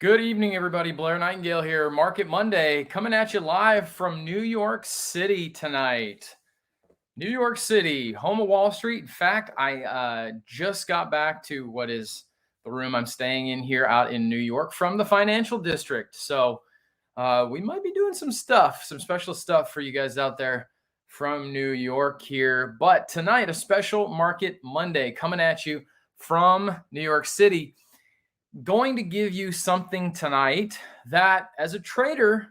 Good evening, everybody. Blair Nightingale here. Market Monday coming at you live from New York City tonight. New York City, home of Wall Street. In fact, I just got back to what is the room I'm staying in here out in New York from the financial district. So we might be doing some stuff, some special stuff for you guys out there from New York here. But tonight, a special Market Monday coming at you from New York City. Going to give you something tonight that, as a trader,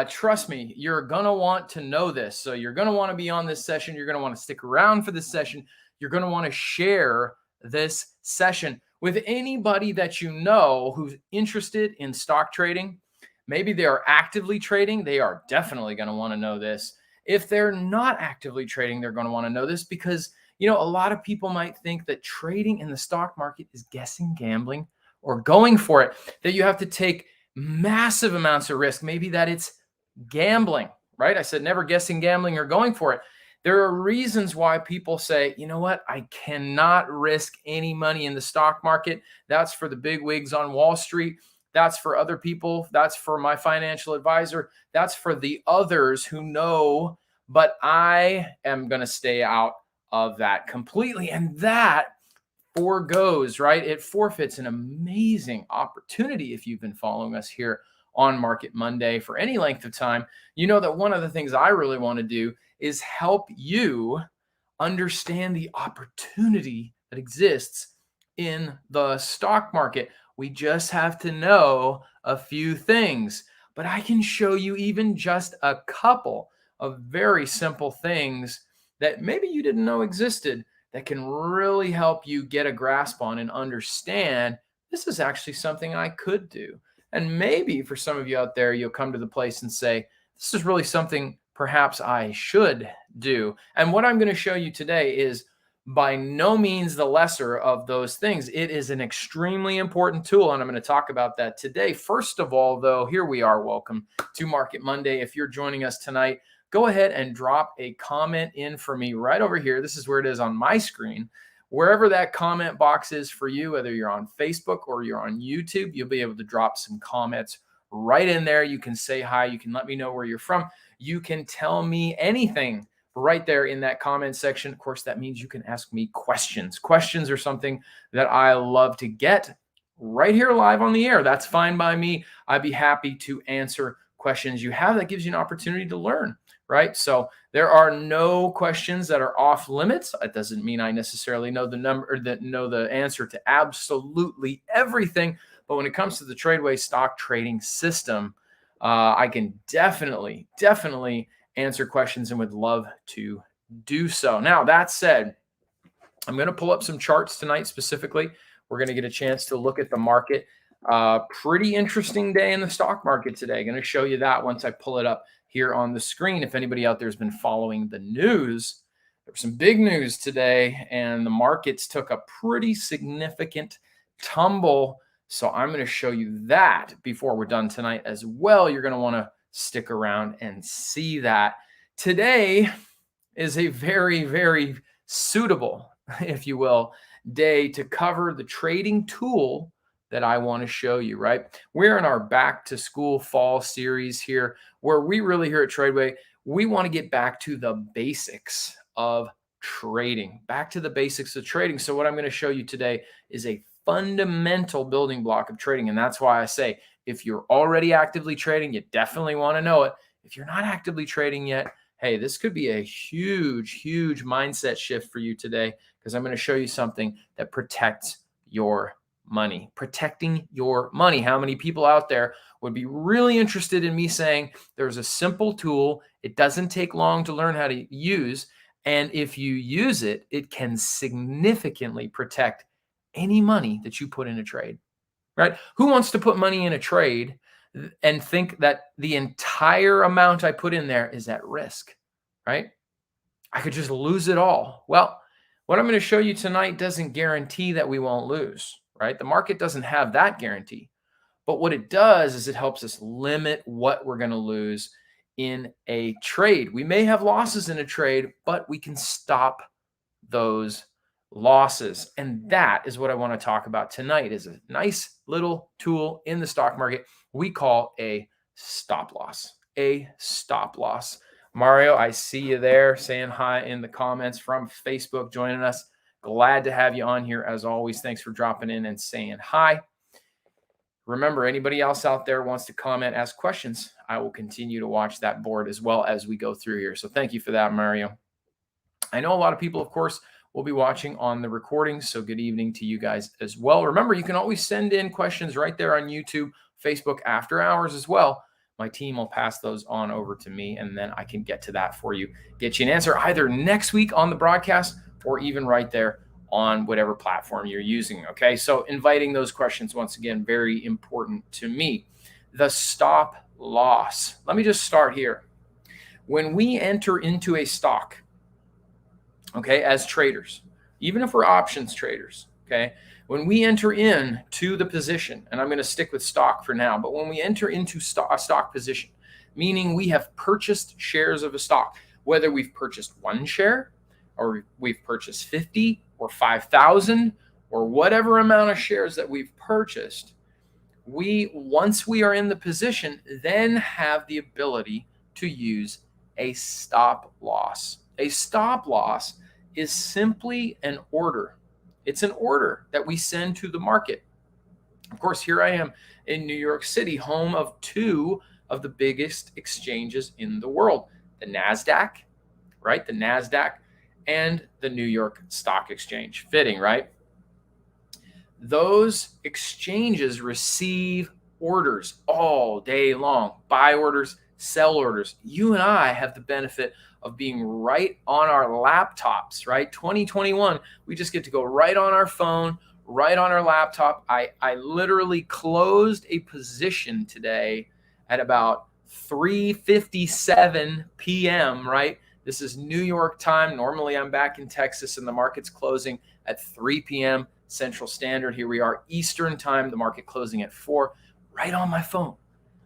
trust me, you're going to want to know this. So you're going to want to be on this session. You're going to want to stick around for this session. You're going to want to share this session with anybody that you know who's interested in stock trading. Maybe they are actively trading. They are definitely going to want to know this. If they're not actively trading, they're going to want to know this because a lot of people might think that trading in the stock market is guessing, gambling, or going for it, that you have to take massive amounts of risk. Maybe that it's gambling, right? I said never guessing, gambling, or going for it. There are reasons why people say, you know what, I cannot risk any money in the stock market. That's for the big wigs on Wall Street. That's for other people. That's for my financial advisor. That's for the others who know, but I am going to stay out of that completely. And that forgoes, right? It forfeits an amazing opportunity. If you've been following us here on Market Monday for any length of time, you know that one of the things I really want to do is help you understand the opportunity that exists in the stock market. We just have to know a few things, but I can show you even just a couple of very simple things that maybe you didn't know existed that can really help you get a grasp on and understand this is actually something I could do. And maybe for some of you out there, you'll come to the place and say, this is really something perhaps I should do. And what I'm going to show you today is by no means the lesser of those things. It is an extremely important tool, and I'm going to talk about that today. First of all, though, here we are. Welcome to Market Monday. If you're joining us tonight, go ahead and drop a comment in for me right over here. This is where it is on my screen. Wherever that comment box is for you, whether you're on Facebook or you're on YouTube, you'll be able to drop some comments right in there. You can say hi. You can let me know where you're from. You can tell me anything right there in that comment section. Of course, that means you can ask me questions. Questions are something that I love to get right here live on the air. That's fine by me. I'd be happy to answer questions you have. That gives you an opportunity to learn, right? So there are no questions that are off limits. That doesn't mean I necessarily know the number or that know the answer to absolutely everything. But when it comes to the Tradeway stock trading system, I can definitely answer questions and would love to do so. Now, that said, I'm going to pull up some charts tonight specifically. We're going to get a chance to look at the market. Pretty interesting day in the stock market today. Going to show you that once I pull it up here on the screen. If anybody out there has been following the news, there was some big news today, and the markets took a pretty significant tumble. So I'm going to show you that before we're done tonight as well. You're going to want to stick around and see that. Today is a very, very suitable, if you will, day to cover the trading tool that I want to show you, right? We're in our back to school fall series here, where we really here at Tradeway, we want to get back to the basics of trading, back to the basics of trading. So what I'm going to show you today is a fundamental building block of trading. And that's why I say, if you're already actively trading, you definitely want to know it. If you're not actively trading yet, hey, this could be a huge, huge mindset shift for you today, because I'm going to show you something that protects your money. Protecting your money. How many people out there would be really interested in me saying there's a simple tool, it doesn't take long to learn how to use, and if you use it, it can significantly protect any money that you put in a trade, right? Who wants to put money in a trade and think that the entire amount I put in there is at risk, right? I could just lose it all. Well, what I'm going to show you tonight doesn't guarantee that we won't lose, right? The market doesn't have that guarantee. But what it does is it helps us limit what we're going to lose in a trade. We may have losses in a trade, but we can stop those losses. And that is what I want to talk about tonight, is a nice little tool in the stock market we call a stop loss. A stop loss. Mario, I see you there saying hi in the comments from Facebook, joining us. Glad to have you on here as always. Thanks for dropping in and saying hi. Remember, anybody else out there wants to comment, ask questions, I will continue to watch that board as well as we go through here. So thank you for that, Mario. I know a lot of people, of course, will be watching on the recording. So good evening to you guys as well. Remember, you can always send in questions right there on YouTube, Facebook after hours as well. My team will pass those on over to me, and then I can get to that for you, get you an answer either next week on the broadcast or even right there on whatever platform you're using. Okay. So inviting those questions, once again, very important to me. The stop loss. Let me just start here. When we enter into a stock, okay, as traders, even if we're options traders, okay, when we enter into the position, and I'm going to stick with stock for now, but when we enter into a stock position, meaning we have purchased shares of a stock, whether we've purchased one share or we've purchased 50 or 5,000 or whatever amount of shares that we've purchased, once we are in the position, then have the ability to use a stop loss. A stop loss is simply an order. It's an order that we send to the market. Of course, here I am in New York City, home of two of the biggest exchanges in the world, the NASDAQ, right? The NASDAQ and the New York Stock Exchange. Fitting, right? Those exchanges receive orders all day long, buy orders, sell orders. You and I have the benefit of being right on our laptops, right? 2021, we just get to go right on our phone, right on our laptop. I literally closed a position today at about 3:57 p.m., right? This is New York time. Normally I'm back in Texas and the market's closing at 3 p.m. Central Standard. Here we are Eastern time, the market closing at 4, right on my phone.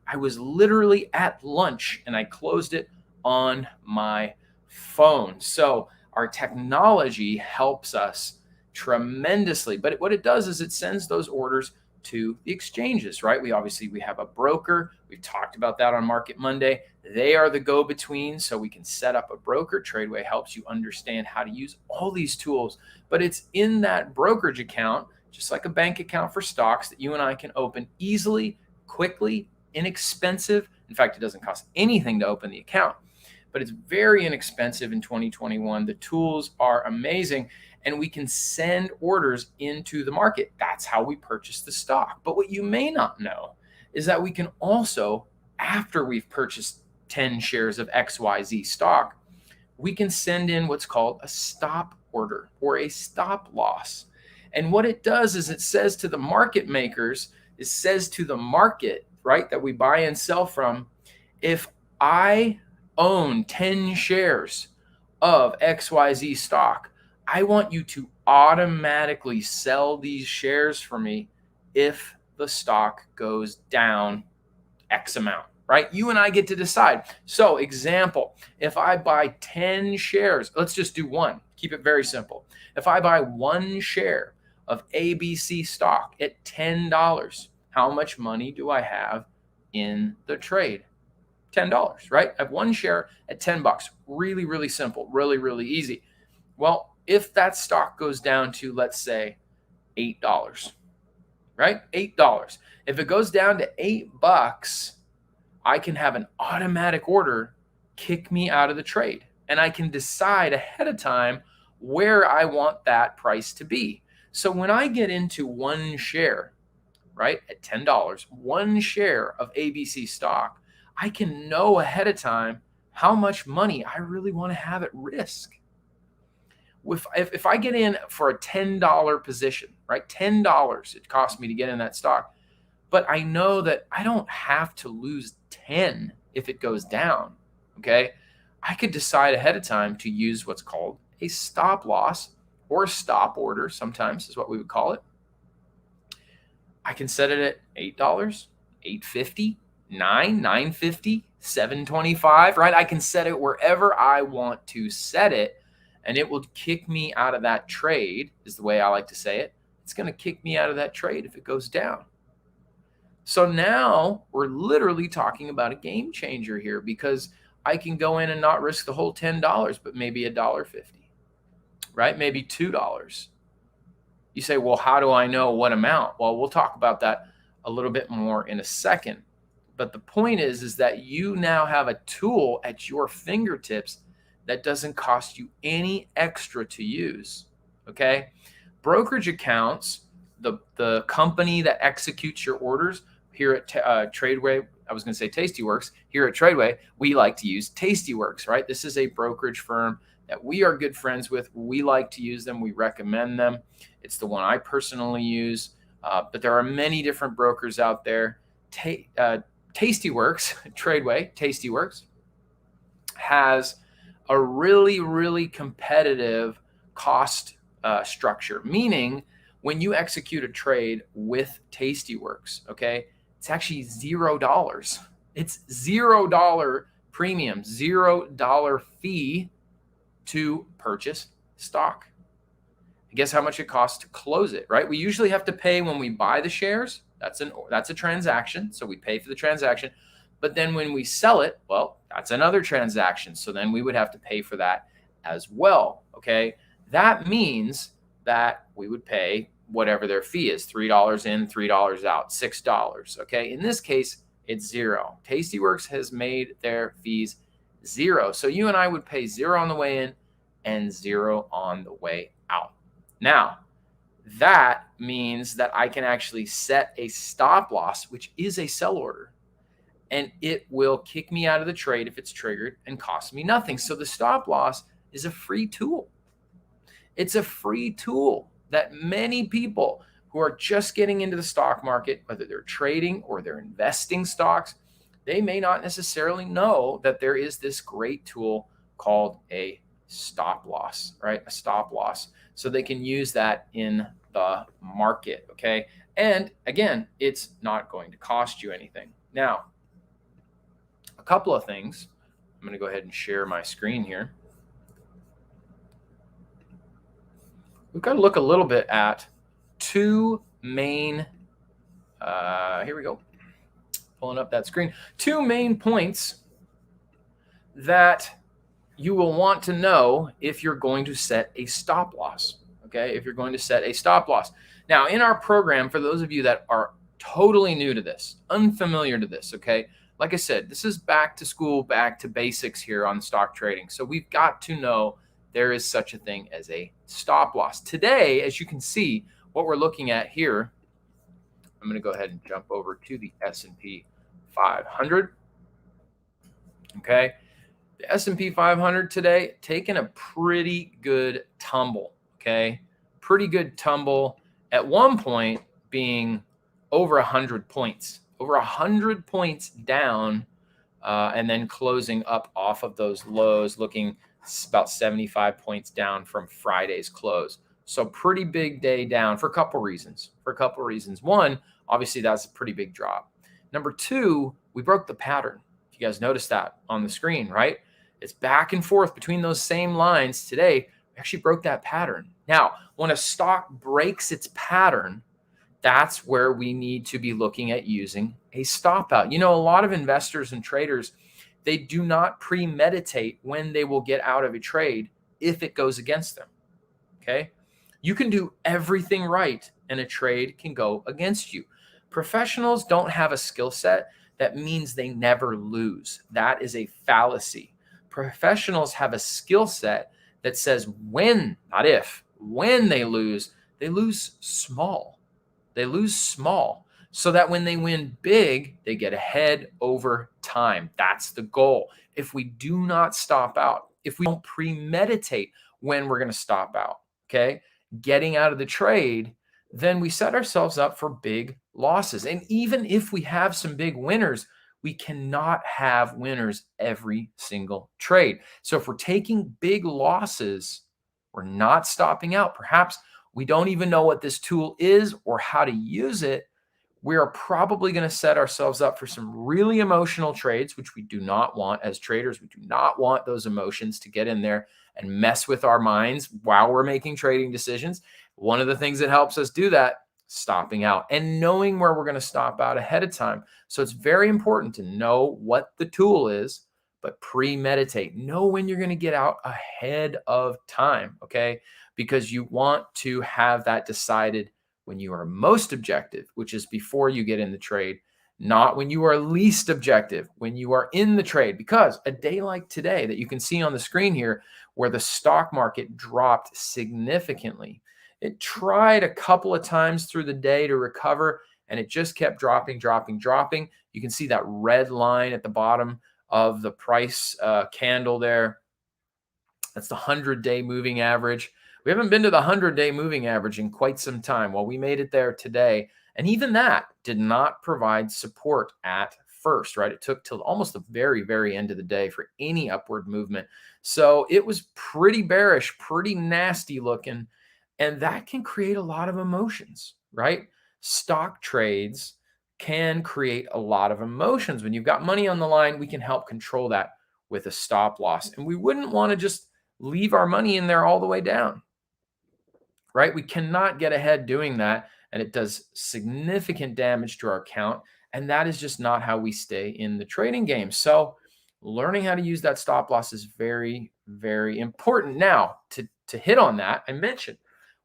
I was literally at lunch and I closed it on my phone. So our technology helps us tremendously, but what it does is it sends those orders to the exchanges, right? We have a broker. We've talked about that on Market Monday. They are the go-between, so we can set up a broker. Tradeway helps you understand how to use all these tools, but it's in that brokerage account, just like a bank account for stocks, that you and I can open easily, quickly, inexpensive. In fact, it doesn't cost anything to open the account, but it's very inexpensive in 2021. The tools are amazing, and we can send orders into the market. That's how we purchase the stock. But what you may not know is that we can also, after we've purchased 10 shares of XYZ stock, we can send in what's called a stop order or a stop loss. And what it does is it says to the market makers, it says to the market, right, that we buy and sell from, if I own 10 shares of XYZ stock, I want you to automatically sell these shares for me if the stock goes down X amount, right? You and I get to decide. So example, if I buy 10 shares, let's just do one, keep it very simple. If I buy one share of ABC stock at $10, how much money do I have in the trade? $10, right? I have one share at $10. Really, really simple, really, really easy. Well, if that stock goes down to, let's say, $8, right? $8. If it goes down to $8, I can have an automatic order kick me out of the trade. And I can decide ahead of time where I want that price to be. So when I get into one share, right, at $10, one share of ABC stock, I can know ahead of time how much money I really want to have at risk. If I get in for a $10 position, right, $10 it costs me to get in that stock, but I know that I don't have to lose 10 if it goes down, okay? I could decide ahead of time to use what's called a stop loss or a stop order, sometimes is what we would call it. I can set it at $8, $8.50, $9, $9.50, $7.25, right? I can set it wherever I want to set it. and it will kick me out of that trade, is the way I like to say it. It's going to kick me out of that trade if it goes down. So now we're literally talking about a game changer here, because I can go in and not risk the whole $10, but maybe $1.50, right? Maybe $2. You say, well, how do I know what amount? Well, we'll talk about that a little bit more in a second. But the point is that you now have a tool at your fingertips that doesn't cost you any extra to use. Okay? Brokerage accounts, the company that executes your orders here at Tradeway, I was going to say Tastyworks. Here at Tradeway, we like to use Tastyworks, right? This is a brokerage firm that we are good friends with. We like to use them. We recommend them. It's the one I personally use. But there are many different brokers out there. Tastyworks, Tradeway, Tastyworks has a really, really competitive cost structure, meaning when you execute a trade with Tastyworks, okay, it's actually $0. It's $0 premium, $0 fee to purchase stock. And guess how much it costs to close it, right? We usually have to pay when we buy the shares. That's a transaction, so we pay for the transaction. But then when we sell it, well, that's another transaction. So then we would have to pay for that as well, okay? That means that we would pay whatever their fee is, $3 in, $3 out, $6, okay? In this case, it's $0. Tastyworks has made their fees $0. So you and I would pay $0 on the way in and $0 on the way out. Now, that means that I can actually set a stop loss, which is a sell order, and it will kick me out of the trade if it's triggered and cost me nothing. So the stop loss is a free tool. It's a free tool that many people who are just getting into the stock market, whether they're trading or they're investing stocks, they may not necessarily know that there is this great tool called a stop loss, right? A stop loss. So they can use that in the market, okay? And again, it's not going to cost you anything. Now, a couple of things. I'm going to go ahead and share my screen here. We've got to look a little bit at two main, here we go, pulling up that screen. Two main points that you will want to know if you're going to set a stop loss, okay? If you're going to set a stop loss. Now, in our program, for those of you that are totally new to this, unfamiliar to this, okay? Like I said, this is back to school, back to basics here on stock trading. So we've got to know there is such a thing as a stop loss. Today, as you can see, what we're looking at here, I'm going to go ahead and jump over to the S&P 500. Okay. The S&P 500 today taking a pretty good tumble. Okay. Pretty good tumble. At one point being over 100 points. Over 100 points down, and then closing up off of those lows, looking about 75 points down from Friday's close. So pretty big day down for a couple reasons. One, obviously that's a pretty big drop. Number two, we broke the pattern. You guys noticed that on the screen, right? It's back and forth between those same lines. Today, we actually broke that pattern. Now, when a stock breaks its pattern, that's where we need to be looking at using a stop out. You know, a lot of investors and traders, they do not premeditate when they will get out of a trade if it goes against them, okay? You can do everything right and a trade can go against you. Professionals don't have a skill set that means they never lose. That is a fallacy. Professionals have a skill set that says when, not if, when they lose small. They lose small so that when they win big, they get ahead over time. That's the goal. If we do not stop out, if we don't premeditate when we're going to stop out, okay, getting out of the trade, then we set ourselves up for big losses. And even if we have some big winners, we cannot have winners every single trade. So if we're taking big losses, we're not stopping out. Perhaps we don't even know what this tool is or how to use it. we are probably going to set ourselves up for some really emotional trades, which we do not want as traders. We do not want those emotions to get in there and mess with our minds while we're making trading decisions. One of the things that helps us do that, stopping out and knowing where we're going to stop out ahead of time. So it's very important to know what the tool is, but premeditate. Know when you're going to get out ahead of time, okay? Because you want to have that decided when you are most objective, which is before you get in the trade, not when you are least objective, when you are in the trade. Because a day like today that you can see on the screen here, where the stock market dropped significantly, it tried a couple of times through the day to recover, and it just kept dropping, dropping, dropping. You can see that red line at the bottom of the price candle there. That's the 100-day moving average. We haven't been to the 100-day moving average in quite some time. Well, we made it there today. And even that did not provide support at first, right? It took till almost the very, very end of the day for any upward movement. So it was pretty bearish, pretty nasty looking. And that can create a lot of emotions, right? Stock trades can create a lot of emotions. When you've got money on the line, we can help control that with a stop loss. And we wouldn't want to just leave our money in there all the way down, right? We cannot get ahead doing that, and it does significant damage to our account. And that is just not how we stay in the trading game. So learning how to use that stop loss is very, very important. Now, to hit on that, I mentioned,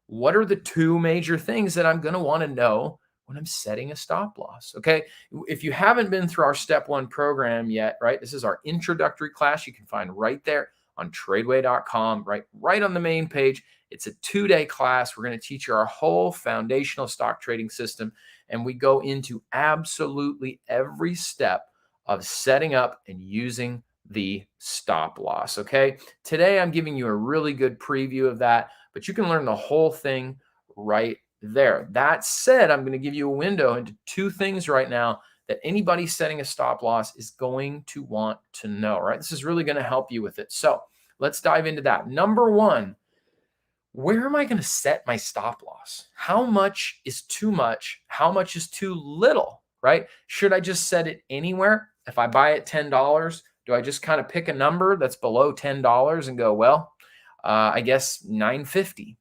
what are the two major things that I'm going to want to know when I'm setting a stop loss? Okay. If you haven't been through our step 1 program yet, right? This is our introductory class. You can find right there on tradeway.com, right on the main page. It's a 2-day class. We're going to teach you our whole foundational stock trading system. And we go into absolutely every step of setting up and using the stop loss. Okay. Today, I'm giving you a really good preview of that, but you can learn the whole thing right there. That said, I'm going to give you a window into 2 things right now that anybody setting a stop loss is going to want to know, right? This is really going to help you with it. So let's dive into that. Number 1, where am I going to set my stop loss? How much is too much? How much is too little, right? Should I just set it anywhere? If I buy it $10, do I just kind of pick a number that's below $10 and go, well, I guess $9.50,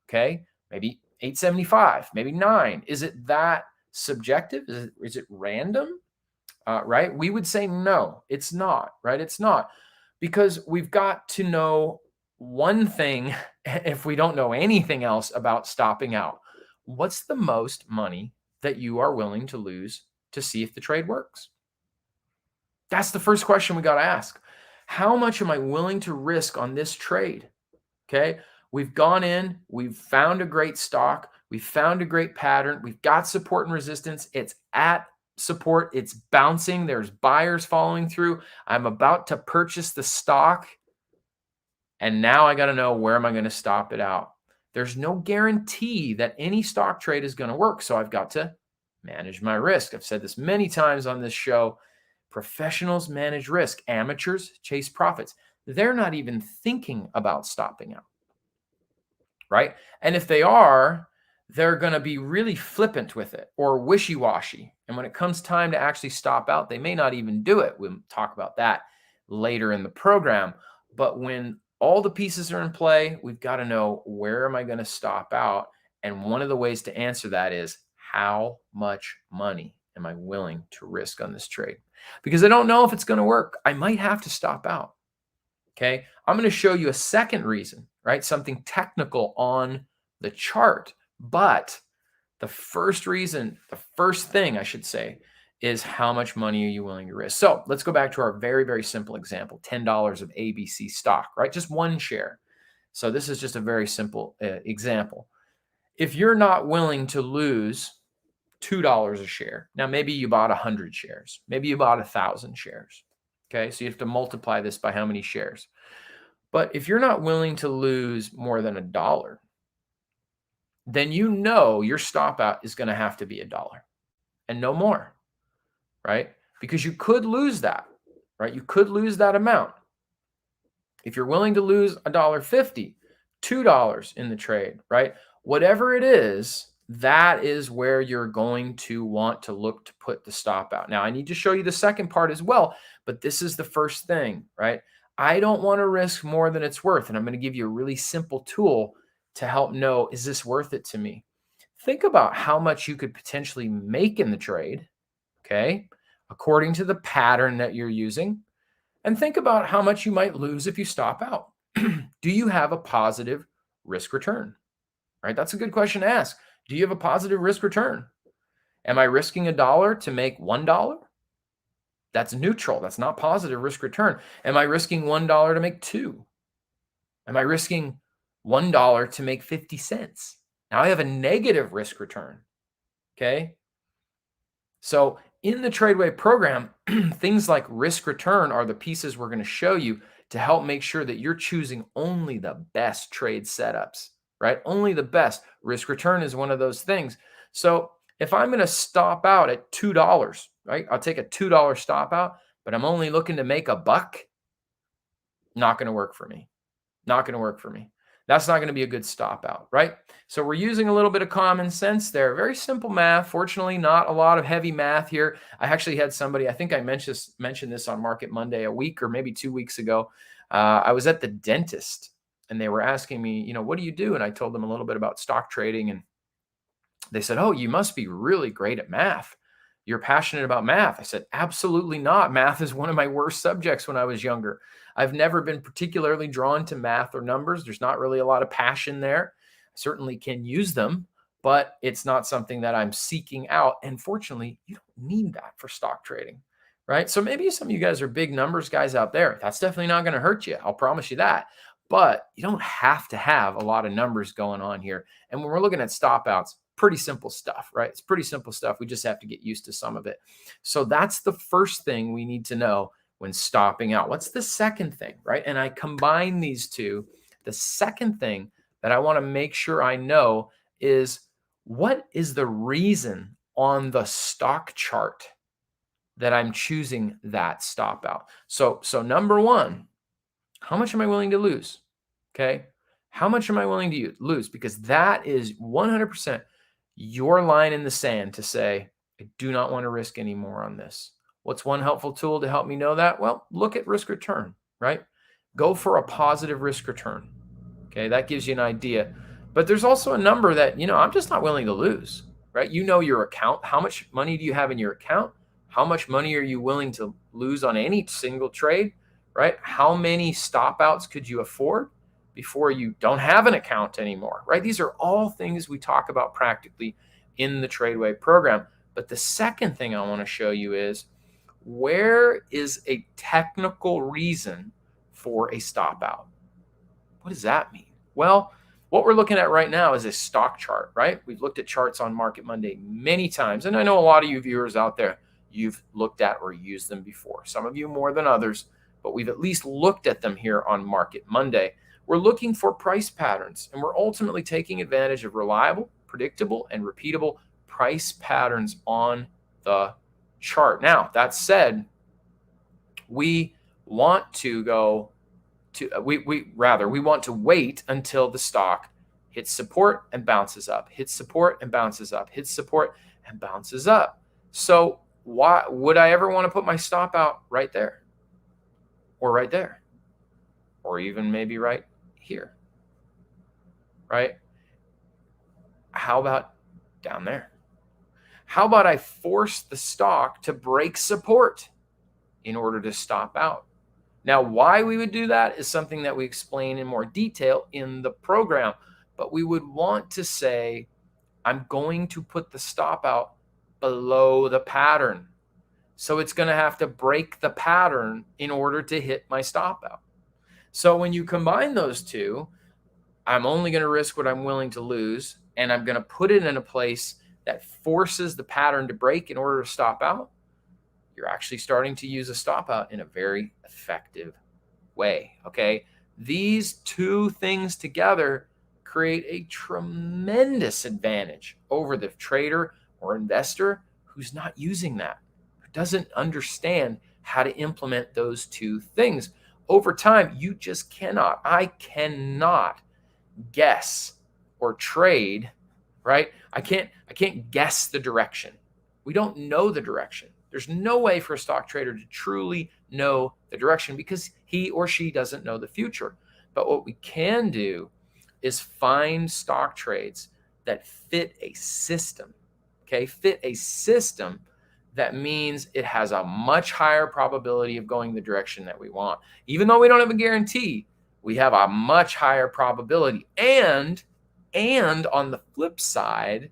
okay? Maybe $8.75, maybe $9. Is it that subjective? Is it random? Right? We would say no, it's not, right? It's not, because we've got to know one thing if we don't know anything else about stopping out. What's the most money that you are willing to lose to see if the trade works? That's the first question we got to ask. How much am I willing to risk on this trade? Okay. We've gone in, we've found a great stock, we've found a great pattern, we've got support and resistance. It's at support, it's bouncing, there's buyers following through. I'm about to purchase the stock, and now I got to know, where am I going to stop it out? There's no guarantee that any stock trade is going to work, so I've got to manage my risk. I've said this many times on this show. Professionals manage risk, amateurs chase profits. They're not even thinking about stopping out, right? And if they are, they're going to be really flippant with it or wishy-washy. And when it comes time to actually stop out, they may not even do it. We'll talk about that later in the program. But when all the pieces are in play, we've got to know, where am I going to stop out? And one of the ways to answer that is, how much money am I willing to risk on this trade? Because I don't know if it's going to work. I might have to stop out. Okay. I'm going to show you a second reason, right? Something technical on the chart. But the first reason, the first thing I should say, is how much money are you willing to risk? So let's go back to our very, very simple example, $10 of ABC stock, right? Just one share. So this is just a very simple example. If you're not willing to lose $2 a share, now maybe you bought 100 shares, maybe you bought 1,000 shares. Okay, so you have to multiply this by how many shares. But if you're not willing to lose more than $1, then you know your stop out is going to have to be $1 and no more, right? Because you could lose that, right? You could lose that amount. If you're willing to lose $1.50, $2 in the trade, right? Whatever it is, that is where you're going to want to look to put the stop out. Now, I need to show you the second part as well, but this is the first thing, right? I don't want to risk more than it's worth. And I'm going to give you a really simple tool to help know, is this worth it to me? Think about how much you could potentially make in the trade, okay, according to the pattern that you're using. And think about how much you might lose if you stop out. Do you have a positive risk return? Right? That's a good question to ask. Do you have a positive risk return? Am I risking $1 to make $1? That's neutral. That's not positive risk return. Am I risking $1 to make 2? Am I risking $1 to make 50 cents? Now I have a negative risk return. Okay. So in the TradeWay program, things like risk return are the pieces we're going to show you to help make sure that you're choosing only the best trade setups, right? Only the best. Risk return is one of those things. So if I'm going to stop out at $2, right? I'll take a $2 stop out, but I'm only looking to make $1, not going to work for me. Not going to work for me. That's not going to be a good stop out, right? So we're using a little bit of common sense there. Very simple math. Fortunately, not a lot of heavy math here. I actually had somebody, I think I mentioned this on Market Monday a week or maybe 2 weeks ago. I was at the dentist and they were asking me, what do you do? And I told them a little bit about stock trading. And they said, oh, you must be really great at math. You're passionate about math. I said, absolutely not. Math is one of my worst subjects when I was younger. I've never been particularly drawn to math or numbers. There's not really a lot of passion there. I certainly can use them, but it's not something that I'm seeking out. And fortunately, you don't need that for stock trading, right? So maybe some of you guys are big numbers guys out there. That's definitely not going to hurt you. I'll promise you that. But you don't have to have a lot of numbers going on here. And when we're looking at stop outs, pretty simple stuff, right? It's pretty simple stuff. We just have to get used to some of it. So that's the first thing we need to know when stopping out. What's the second thing, right? And I combine these two. The second thing that I want to make sure I know is, what is the reason on the stock chart that I'm choosing that stop out? So number one, how much am I willing to lose? Okay. How much am I willing to lose? Because that is 100% your line in the sand to say, I do not want to risk any more on this. What's one helpful tool to help me know that? Well, look at risk return, right? Go for a positive risk return. Okay. That gives you an idea. But there's also a number that, I'm just not willing to lose, right? You know your account. How much money do you have in your account? How much money are you willing to lose on any single trade, right? How many stop outs could you afford before you don't have an account anymore, right? These are all things we talk about practically in the TradeWay program. But the second thing I want to show you is, where is a technical reason for a stop out? What does that mean? Well, what we're looking at right now is a stock chart, right? We've looked at charts on Market Monday many times. And I know a lot of you viewers out there, you've looked at or used them before. Some of you more than others, but we've at least looked at them here on Market Monday. We're looking for price patterns, and we're ultimately taking advantage of reliable, predictable, and repeatable price patterns on the chart. Now, that said, we want to go to we want to wait until the stock hits support and bounces up, hits support and bounces up, hits support and bounces up. So why would I ever want to put my stop out right there, or right there, or even maybe right here, right? How about down there? How about I force the stock to break support in order to stop out? Now, why we would do that is something that we explain in more detail in the program, but we would want to say, I'm going to put the stop out below the pattern. So it's going to have to break the pattern in order to hit my stop out. So when you combine those two, I'm only going to risk what I'm willing to lose, and I'm going to put it in a place that forces the pattern to break in order to stop out. You're actually starting to use a stop out in a very effective way. Okay. These two things together create a tremendous advantage over the trader or investor who's not using that, who doesn't understand how to implement those two things. Over time, you just cannot, I cannot guess or trade right? I can't guess the direction. We don't know the direction. There's no way for a stock trader to truly know the direction because he or she doesn't know the future. But what we can do is find stock trades that fit a system. Okay, fit a system that means it has a much higher probability of going the direction that we want. Even though we don't have a guarantee, we have a much higher probability. And on the flip side,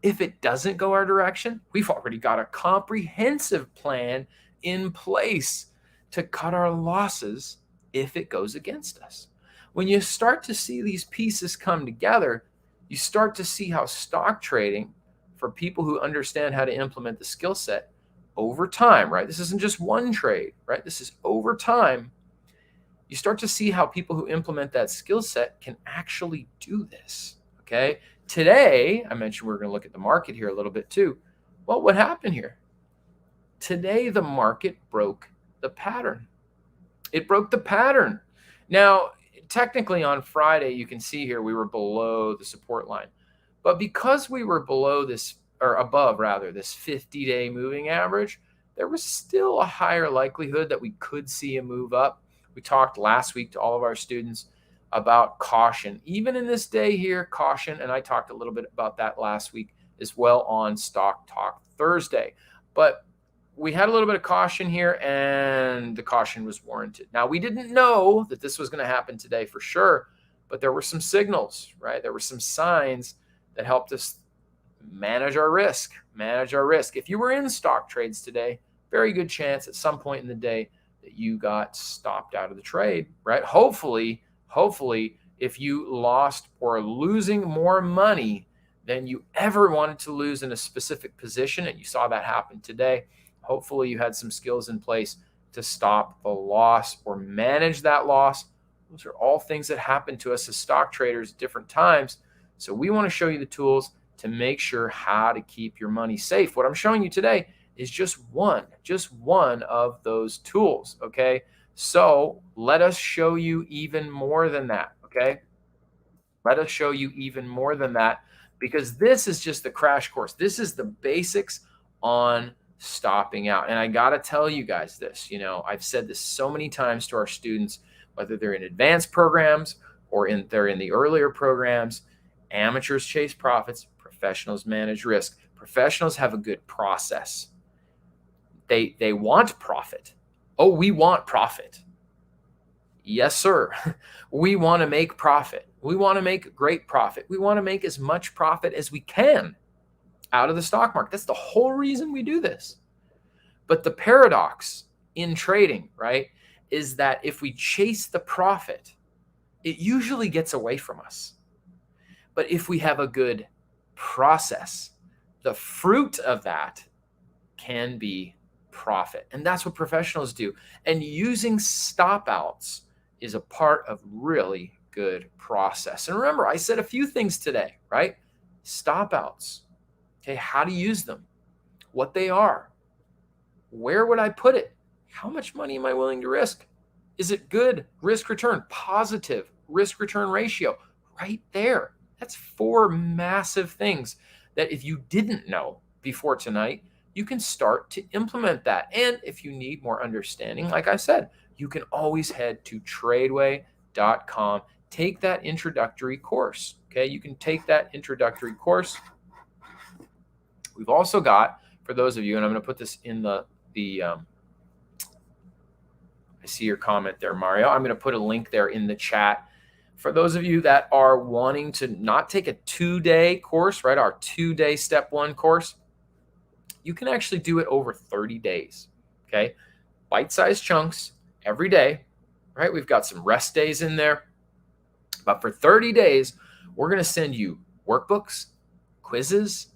if it doesn't go our direction, we've already got a comprehensive plan in place to cut our losses if it goes against us. When you start to see these pieces come together, you start to see how stock trading, for people who understand how to implement the skill set over time, right? This isn't just one trade, right? This is over time. You start to see how people who implement that skill set can actually do this. Okay. Today, I mentioned we're going to look at the market here a little bit too. Well, what happened here? Today, the market broke the pattern. It broke the pattern. Now, technically on Friday, you can see here we were below the support line. But because we were below this, or above rather, this 50-day moving average, there was still a higher likelihood that we could see a move up. We talked last week to all of our students about caution. Even in this day here, caution, and I talked a little bit about that last week as well on Stock Talk Thursday. But we had a little bit of caution here, and the caution was warranted. Now, we didn't know that this was going to happen today for sure, but there were some signals, right? There were some signs that helped us manage our risk. If you were in stock trades today, very good chance at some point in the day that you got stopped out of the trade, right? Hopefully, if you lost or losing more money than you ever wanted to lose in a specific position, and you saw that happen today, hopefully you had some skills in place to stop the loss or manage that loss. Those are all things that happen to us as stock traders at different times. So we want to show you the tools to make sure how to keep your money safe. What I'm showing you today is just one of those tools, okay? So let us show you even more than that, okay? Let us show you even more than that, because this is just the crash course. This is the basics on stopping out. And I got to tell you guys this, I've said this so many times to our students, whether they're in advanced programs or they're in the earlier programs. Amateurs chase profits, professionals manage risk. Professionals have a good process. They want profit. Oh, we want profit. Yes, sir. We want to make profit. We want to make great profit. We want to make as much profit as we can out of the stock market. That's the whole reason we do this. But the paradox in trading, right, is that if we chase the profit, it usually gets away from us. But if we have a good process, the fruit of that can be profit. And that's what professionals do. And using stop outs is a part of really good process. And remember, I said a few things today, right? Stop outs. Okay, how to use them, what they are, where would I put it? How much money am I willing to risk? Is it good risk return, positive risk return ratio? Right there. That's 4 massive things that if you didn't know before tonight, you can start to implement that. And if you need more understanding, like I said, you can always head to tradeway.com. Take that introductory course. Okay, you can take that introductory course. We've also got, for those of you, and I'm going to put this in I see your comment there, Mario. I'm going to put a link there in the chat. For those of you that are wanting to not take a 2-day course, right, our 2-day step 1 course, you can actually do it over 30 days, okay? Bite-sized chunks every day, right? We've got some rest days in there. But for 30 days, we're going to send you workbooks, quizzes,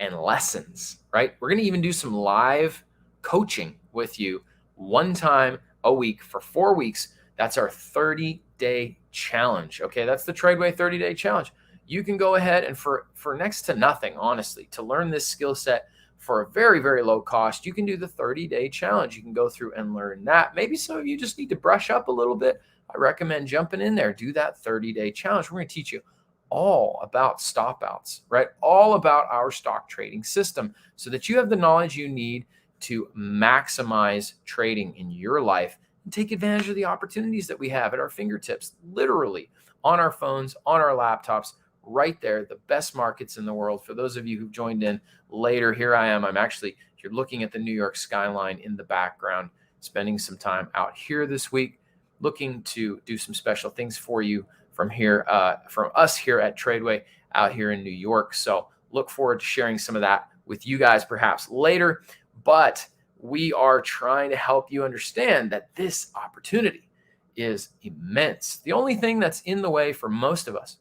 and lessons, right? We're going to even do some live coaching with you one time a week for 4 weeks. That's our 30-day challenge, okay? That's the Tradeway 30-day challenge. You can go ahead and for next to nothing, honestly, to learn this skill set for a very, very low cost, you can do the 30-day challenge. You can go through and learn that. Maybe some of you just need to brush up a little bit. I recommend jumping in there, do that 30-day challenge. We're going to teach you all about stop outs, right? All about our stock trading system so that you have the knowledge you need to maximize trading in your life and take advantage of the opportunities that we have at our fingertips, literally on our phones, on our laptops, right there, the best markets in the world. For those of you who've joined in later, here I am. I'm actually, you're looking at the New York skyline in the background, spending some time out here this week, looking to do some special things for you from here, from us here at Tradeway out here in New York. So look forward to sharing some of that with you guys perhaps later. But we are trying to help you understand that this opportunity is immense. The only thing that's in the way for most of us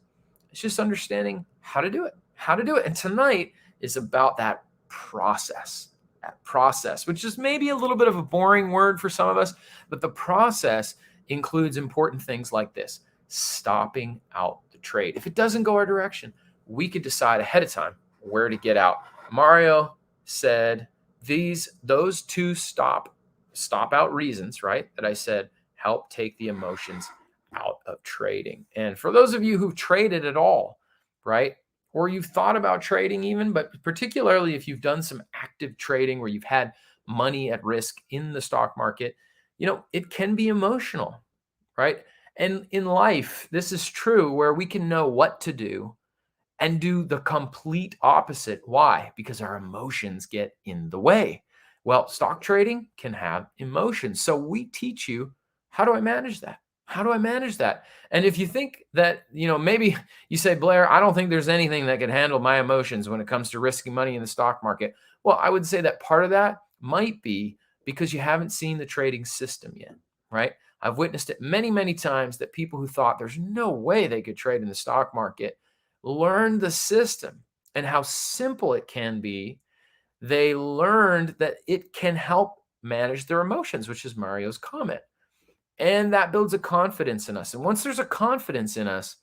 is just understanding how to do it, And tonight is about that process, which is maybe a little bit of a boring word for some of us, but the process includes important things like this: stopping out the trade. If it doesn't go our direction, we could decide ahead of time where to get out. Mario said those two stop out reasons, right, that I said help take the emotions out of trading. And for those of you who've traded at all, right, or you've thought about trading even, but particularly if you've done some active trading where you've had money at risk in the stock market, it can be emotional, right? And in life, this is true, where we can know what to do and do the complete opposite. Why? Because our emotions get in the way. Well, stock trading can have emotions. So we teach you, how do I manage that? How do I manage that? And if you think that, maybe you say, Blair, I don't think there's anything that can handle my emotions when it comes to risking money in the stock market. Well, I would say that part of that might be because you haven't seen the trading system yet, right? I've witnessed it many, many times that people who thought there's no way they could trade in the stock market learned the system and how simple it can be. They learned that it can help manage their emotions, which is Mario's comment. And that builds a confidence in us. And once there's a confidence in us,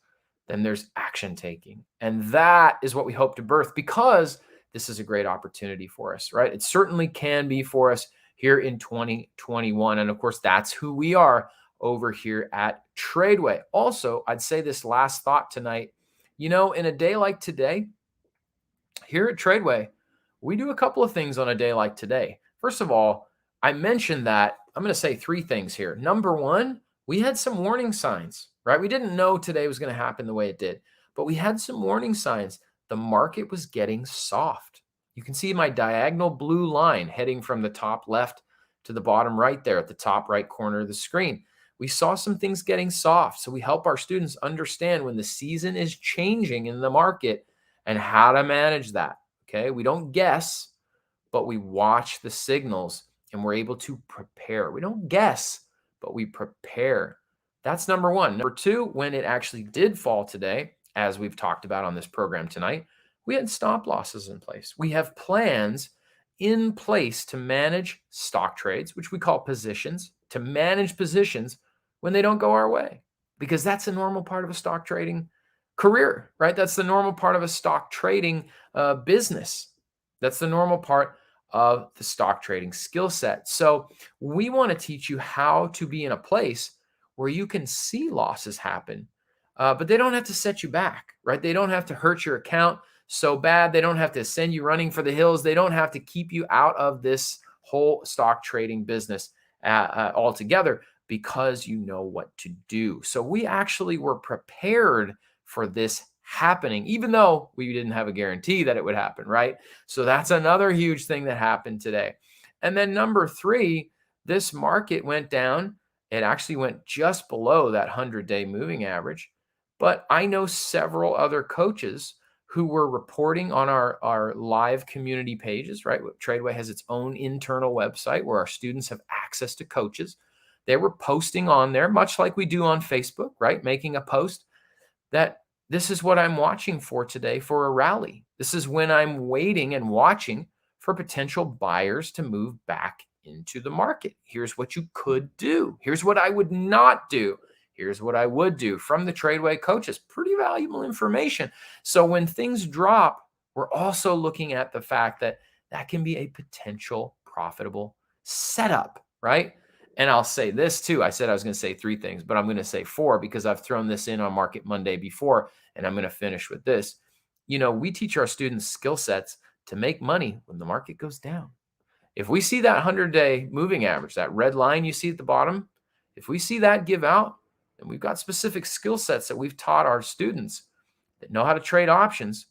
then there's action taking. And that is what we hope to birth, because this is a great opportunity for us, right? It certainly can be for us here in 2021. And of course, that's who we are over here at Tradeway. Also, I'd say this last thought tonight, in a day like today, here at Tradeway, we do a couple of things on a day like today. First of all, I mentioned that I'm going to say three things here. Number one, we had some warning signs, right? We didn't know today was going to happen the way it did, but we had some warning signs. The market was getting soft. You can see my diagonal blue line heading from the top left to the bottom right there at the top right corner of the screen. We saw some things getting soft. So we help our students understand when the season is changing in the market and how to manage that. Okay. We don't guess, but we watch the signals and we're able to prepare. We don't guess, but we prepare. That's number one. Number two, when it actually did fall today, as we've talked about on this program tonight, we had stop losses in place. We have plans in place to manage stock trades, which we call positions, to manage positions when they don't go our way, because that's a normal part of a stock trading career, right? That's the normal part of a stock trading business. That's the normal part of the stock trading skill set. So we want to teach you how to be in a place where you can see losses happen, but they don't have to set you back, right? They don't have to hurt your account so bad. They don't have to send you running for the hills. They don't have to keep you out of this whole stock trading business altogether, because you know what to do. So we actually were prepared for this happening, even though we didn't have a guarantee that it would happen, right? So that's another huge thing that happened today. And then number three, this market went down. It actually went just below that 100-day moving average. But I know several other coaches who were reporting on our live community pages, right? Tradeway has its own internal website where our students have access to coaches. They were posting on there, much like we do on Facebook, right? Making a post that this is what I'm watching for today for a rally. This is when I'm waiting and watching for potential buyers to move back into the market. Here's what you could do. Here's what I would not do. Here's what I would do from the Tradeway coaches. Pretty valuable information. So when things drop, we're also looking at the fact that that can be a potential profitable setup, right? And I'll say this too. I said I was going to say 3 things, but I'm going to say 4 because I've thrown this in on Market Monday before, and I'm going to finish with this. We teach our students skill sets to make money when the market goes down. If we see that 100-day moving average, that red line you see at the bottom, if we see that give out, then we've got specific skill sets that we've taught our students that know how to trade options.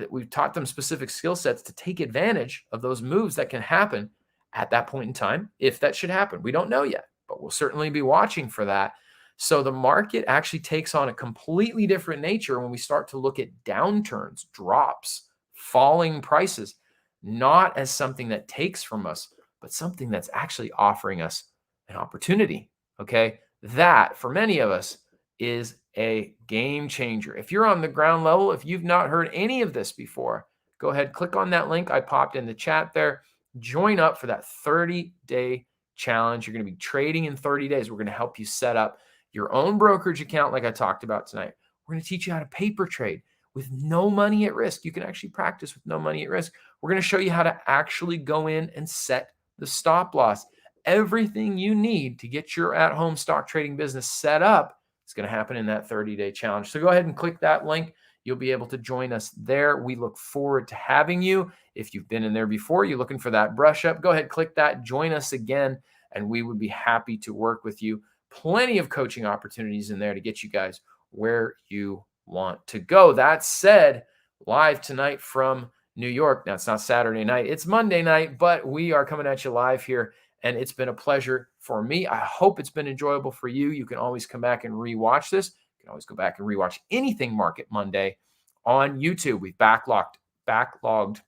We've taught them specific skill sets to take advantage of those moves that can happen at that point in time, if that should happen. We don't know yet, but we'll certainly be watching for that. So the market actually takes on a completely different nature when we start to look at downturns, drops, falling prices, not as something that takes from us, but something that's actually offering us an opportunity. Okay. That for many of us is a game changer. If you're on the ground level, if you've not heard any of this before, go ahead, click on that link I popped in the chat there. Join up for that 30-day challenge. You're going to be trading in 30 days. We're going to help you set up your own brokerage account like I talked about tonight. We're going to teach you how to paper trade with no money at risk. You can actually practice with no money at risk. We're going to show you how to actually go in and set the stop loss. Everything you need to get your at-home stock trading business set up is going to happen in that 30-day challenge. So go ahead and click that link. You'll be able to join us there. We look forward to having you. If you've been in there before, you're looking for that brush up, go ahead, click that, join us again, and we would be happy to work with you. Plenty of coaching opportunities in there to get you guys where you want to go. That said, live tonight from New York. Now, it's not Saturday night, it's Monday night, but we are coming at you live here, and it's been a pleasure for me. I hope it's been enjoyable for you. You can always come back and rewatch this. You can always go back and rewatch anything Market Monday on YouTube. We've backlogged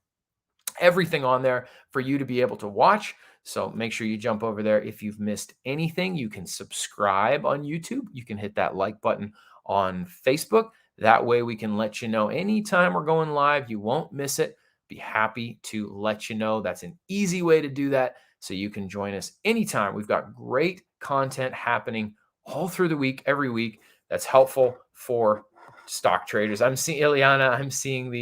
everything on there for you to be able to watch. So make sure you jump over there. If you've missed anything, you can subscribe on YouTube. You can hit that like button on Facebook. That way we can let you know anytime we're going live. You won't miss it. Be happy to let you know. That's an easy way to do that. So you can join us anytime. We've got great content happening all through the week, every week. That's helpful for stock traders. I'm seeing Ileana. I'm seeing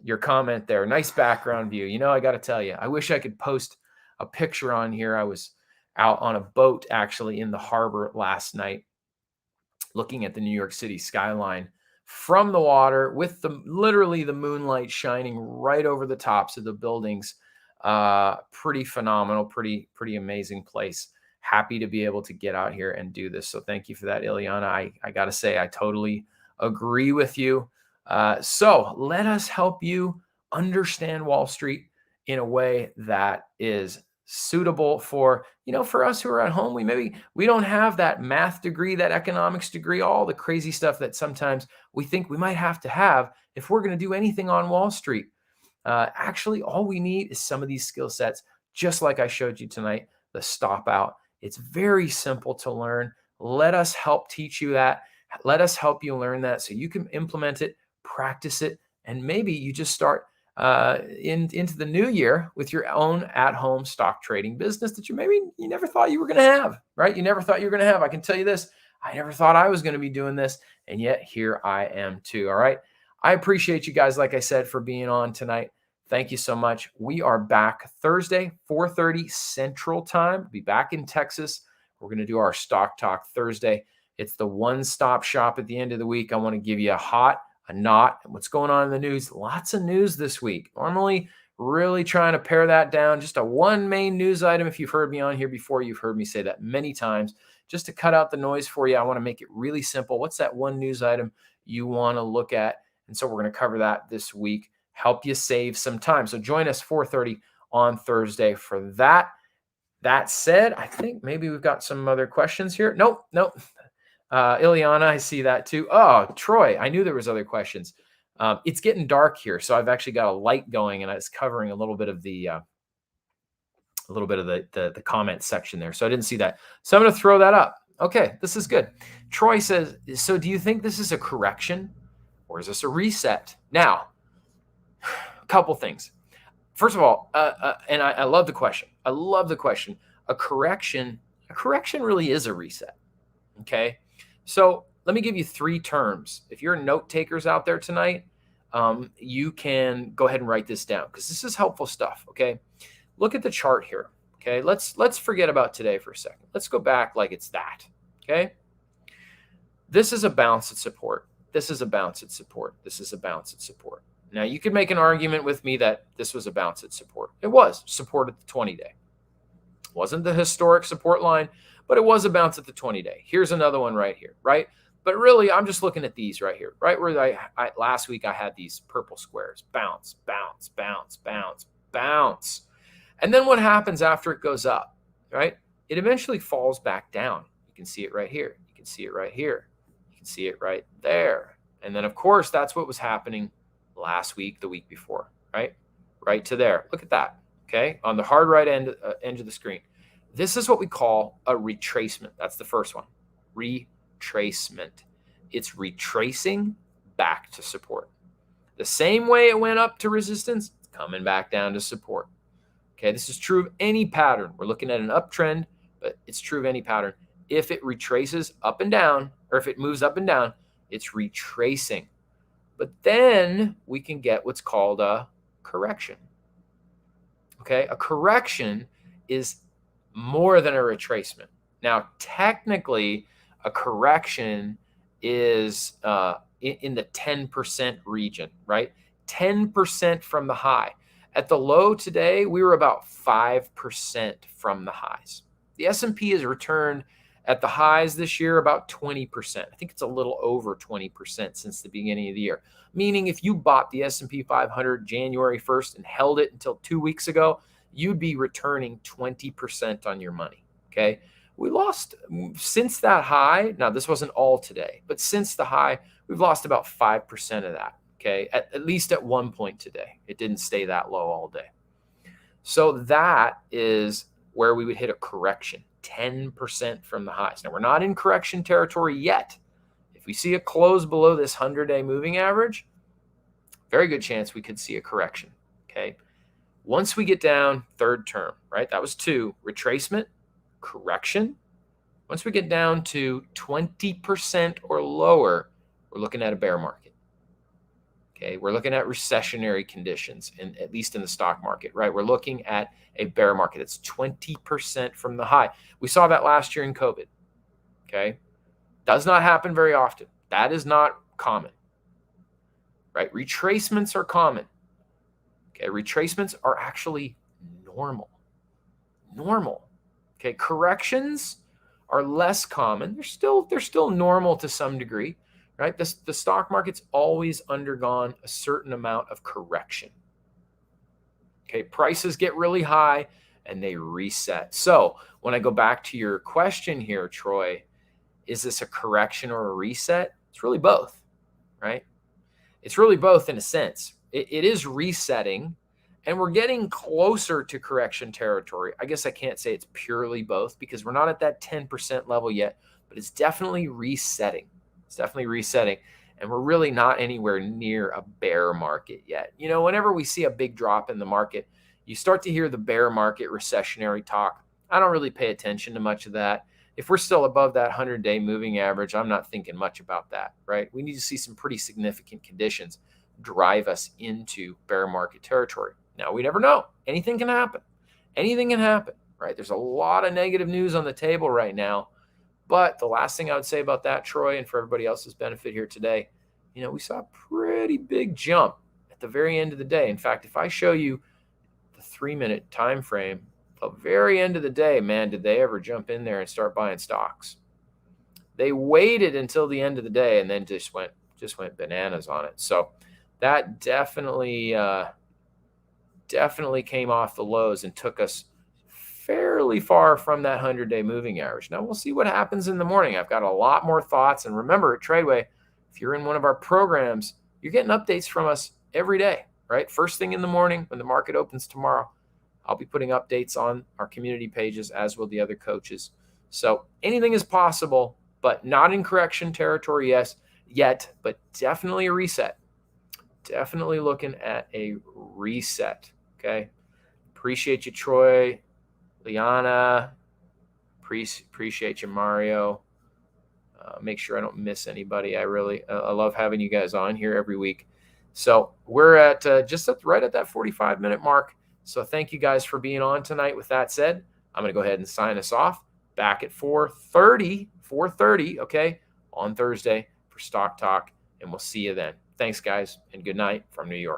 your comment there. Nice background view. I got to tell you, I wish I could post a picture on here. I was out on a boat actually in the harbor last night, looking at the New York City skyline from the water with literally the moonlight shining right over the tops of the buildings. Pretty phenomenal, pretty amazing place. Happy to be able to get out here and do this. So thank you for that, Ileana. I got to say, I totally agree with you. So let us help you understand Wall Street in a way that is suitable for us who are at home. We don't have that math degree, that economics degree, all the crazy stuff that sometimes we think we might have to have if we're going to do anything on Wall Street. Actually, all we need is some of these skill sets, just like I showed you tonight, the stop out. It's very simple to learn. Let us help teach you that. Let us help you learn that so you can implement it, practice it, and maybe you just start into the new year with your own at-home stock trading business that you never thought you were going to have, right? You never thought you were going to have. I can tell you this, I never thought I was going to be doing this, and yet here I am too, all right? I appreciate you guys, like I said, for being on tonight. Thank you so much. We are back Thursday, 4:30 Central Time. We'll be back in Texas. We're going to do our Stock Talk Thursday. It's the one-stop shop at the end of the week. I want to give you a hot, a not, and what's going on in the news. Lots of news this week. Normally, really trying to pare that down. Just a one main news item. If you've heard me on here before, you've heard me say that many times. Just to cut out the noise for you, I want to make it really simple. What's that one news item you want to look at? And so we're going to cover that this week. Help you save some time. So join us 4:30 on Thursday for that. That said, I think maybe we've got some other questions here. Nope. Ileana, I see that too. Oh, Troy, I knew there was other questions. It's getting dark here, so I've actually got a light going, and it's covering a little bit of the comment section there. So I didn't see that. So I'm going to throw that up. Okay, this is good. Troy says, so do you think this is a correction or is this a reset? Now, a couple things. First of all, and I love the question. I love the question. A correction really is a reset. Okay. So let me give you 3 terms. If you're note takers out there tonight, you can go ahead and write this down because this is helpful stuff. Okay. Look at the chart here. Okay, let's forget about today for a second. Let's go back like it's that. Okay, this is a bounce at support. This is a bounce at support. This is a bounce at support. Now you could make an argument with me that this was a bounce at support. It was support at the 20-day. Wasn't the historic support line, but it was a bounce at the 20-day. Here's another one right here, right? But really, I'm just looking at these right here, right where I last week I had these purple squares. Bounce, bounce, bounce, bounce, bounce. And then what happens after it goes up, right? It eventually falls back down. You can see it right here. You can see it right here. You can see it right there. And then, of course, that's what was happening last week, the week before, right? Right to there. Look at that, okay? On the hard right end of the screen. This is what we call a retracement. That's the first one, retracement. It's retracing back to support. The same way it went up to resistance, it's coming back down to support. Okay, this is true of any pattern. We're looking at an uptrend, but it's true of any pattern. If it retraces up and down, or if it moves up and down, it's retracing. But then we can get what's called a correction. Okay, a correction is more than a retracement. Now, technically, a correction is in the 10% region, right? 10% from the high. At the low today, we were about 5% from the highs. The S&P has returned at the highs this year about 20%. I think it's a little over 20% since the beginning of the year. Meaning if you bought the S&P 500 January 1st and held it until 2 weeks ago, you'd be returning 20% on your money, okay? We lost since that high. Now, this wasn't all today, but since the high, we've lost about 5% of that. Okay, at least at one point today. It didn't stay that low all day. So that is where we would hit a correction, 10% from the highs. Now, we're not in correction territory yet. If we see a close below this 100-day moving average, very good chance we could see a correction, okay? Once we get down, third term, right? That was 2, retracement, correction. Once we get down to 20% or lower, we're looking at a bear market. Okay, we're looking at recessionary conditions, at least in the stock market, right? We're looking at a bear market. It's 20% from the high. We saw that last year in COVID, okay? Does not happen very often. That is not common, right? Retracements are common, okay? Retracements are actually normal, okay? Corrections are less common. They're still normal to some degree. Right? The stock market's always undergone a certain amount of correction. Okay, prices get really high and they reset. So when I go back to your question here, Troy, is this a correction or a reset? It's really both, right? It's really both in a sense. It is resetting and we're getting closer to correction territory. I guess I can't say it's purely both because we're not at that 10% level yet, but it's definitely resetting. It's definitely resetting, and we're really not anywhere near a bear market yet. You know, whenever we see a big drop in the market, you start to hear the bear market recessionary talk. I don't really pay attention to much of that. If we're still above that 100-day moving average, I'm not thinking much about that, right? We need to see some pretty significant conditions drive us into bear market territory. Now, we never know. Anything can happen. Anything can happen, right? There's a lot of negative news on the table right now. But the last thing I would say about that, Troy, and for everybody else's benefit here today, you know, we saw a pretty big jump at the very end of the day. In fact, if I show you the 3-minute time frame, the very end of the day, man, did they ever jump in there and start buying stocks? They waited until the end of the day and then just went bananas on it. So that definitely came off the lows and took us fairly far from that 100-day moving average. Now we'll see what happens in the morning. I've got a lot more thoughts. And remember, at Tradeway, if you're in one of our programs, you're getting updates from us every day, right? First thing in the morning when the market opens tomorrow, I'll be putting updates on our community pages, as will the other coaches. So anything is possible, but not in correction territory yet, but definitely a reset. Definitely looking at a reset, okay? Appreciate you, Troy. Liana, appreciate you, Mario. Make sure I don't miss anybody. I love having you guys on here every week. So we're at right at that 45-minute mark. So thank you guys for being on tonight. With that said, I'm going to go ahead and sign us off. Back at 4:30, okay, on Thursday for Stock Talk, and we'll see you then. Thanks, guys, and good night from New York.